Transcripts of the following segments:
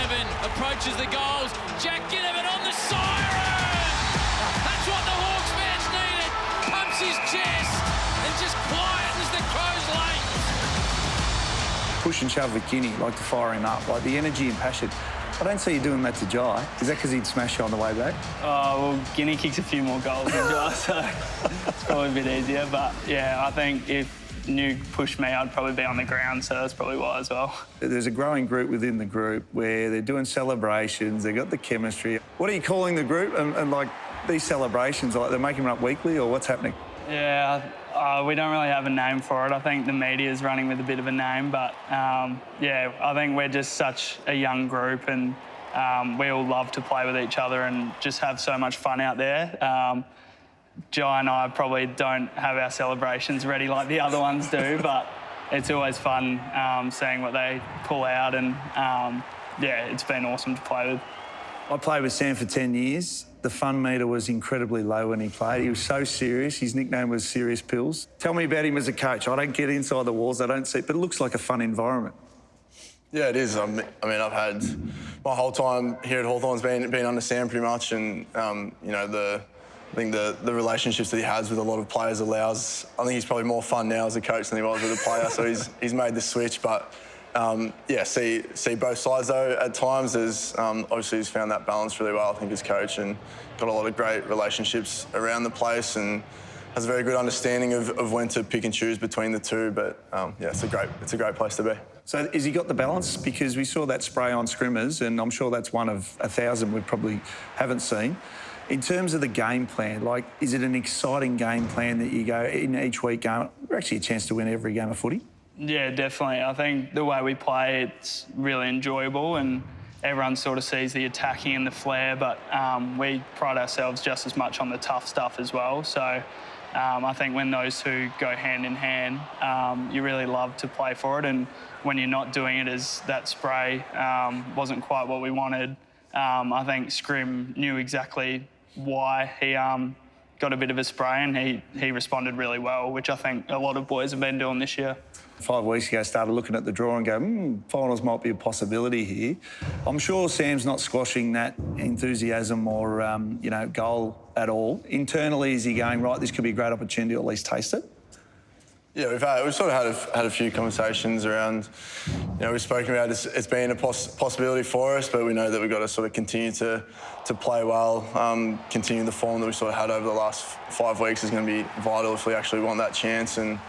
Ginnivan approaches the goals. Jack Ginnivan on the siren! That's what the Hawks fans needed. Pumps his chest and just quietens the Crows late. Push and shove with Guinea, like to fire him up, like the energy and passion. I don't see you doing that to Jai. Is that because he'd smash you on the way back? Oh, well, Guinea kicks a few more goals than Jai, so it's probably a bit easier. But, yeah, I think if New pushed me, I'd probably be on the ground, so that's probably why as well. There's a growing group within the group where they're doing celebrations, they've got the chemistry. What are you calling the group? And like, these celebrations, like, they're making them up weekly, or what's happening? Yeah, we don't really have a name for it. I think the media's running with a bit of a name, but, yeah, I think we're just such a young group, and we all love to play with each other and just have so much fun out there. Jai and I probably don't have our celebrations ready like the other ones do, but it's always fun seeing what they pull out, and yeah, it's been awesome to play with. I played with Sam for 10 years. The fun meter was incredibly low when he played. He was so serious. His nickname was Serious Pills. Tell me about him as a coach. I don't get inside the walls, I don't see, but it looks like a fun environment. Yeah, it is. I mean, I've had my whole time here at Hawthorn's been under Sam pretty much, and you know, I think the relationships that he has with a lot of players allows. I think he's probably more fun now as a coach than he was as a player. So he's made the switch, but yeah, see both sides though at times. There's obviously he's found that balance really well, I think, as coach, and got a lot of great relationships around the place, and has a very good understanding of when to pick and choose between the two. But yeah, it's a great place to be. So has he got the balance? Because we saw that spray on Scrimmers, and I'm sure that's one of 1,000 we probably haven't seen. In terms of the game plan, like, is it an exciting game plan that you go in each week going, we're actually a chance to win every game of footy? Yeah, definitely. I think the way we play, it's really enjoyable, and everyone sort of sees the attacking and the flair, but we pride ourselves just as much on the tough stuff as well. So I think when those two go hand in hand, you really love to play for it, and when you're not doing it, as that spray wasn't quite what we wanted, I think Scrim knew exactly why he got a bit of a spray, and he responded really well, which I think a lot of boys have been doing this year. 5 weeks ago, started looking at the draw and go, finals might be a possibility here. I'm sure Sam's not squashing that enthusiasm or, you know, goal at all. Internally, is he going, right, this could be a great opportunity to at least taste it? Yeah, we've sort of had a few conversations around, you know, we've spoken about it's been a possibility for us, but we know that we've got to sort of continue to play well. Continue the form that we sort of had over the last 5 weeks is going to be vital if we actually want that chance. And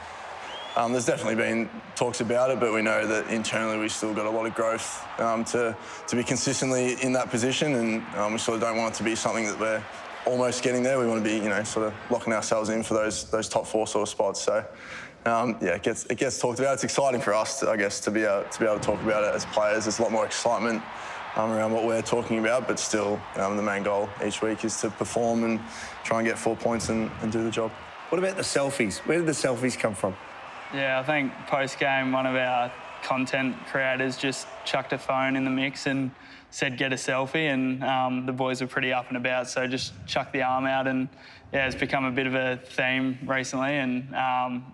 there's definitely been talks about it, but we know that internally we've still got a lot of growth to be consistently in that position, and we sort of don't want it to be something that we're almost getting there. We want to be, you know, sort of locking ourselves in for those top 4 sort of spots. So. Yeah, it gets talked about. It's exciting for us, I guess, to be able to talk about it as players. There's a lot more excitement around what we're talking about, but still, the main goal each week is to perform and try and get 4 points and do the job. What about the selfies? Where did the selfies come from? Yeah, I think post-game, one of our content creators just chucked a phone in the mix and said, get a selfie, and the boys were pretty up and about, so just chucked the arm out, and yeah, it's become a bit of a theme recently, and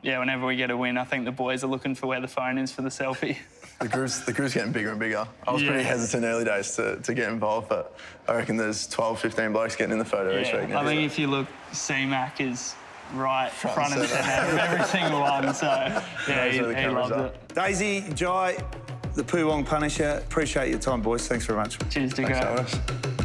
yeah, whenever we get a win, I think the boys are looking for where the phone is for the selfie. The group's getting bigger and bigger. I was pretty hesitant early days to get involved, but I reckon there's 12, 15 blokes getting in the photo each week. I think if you look, C-Mac is right front and centre of every single one, so yeah, he loves it. Daisy, Jai, the Poo Wong Punisher, appreciate your time, boys. Thanks very much. Cheers, Digger. Thanks so much.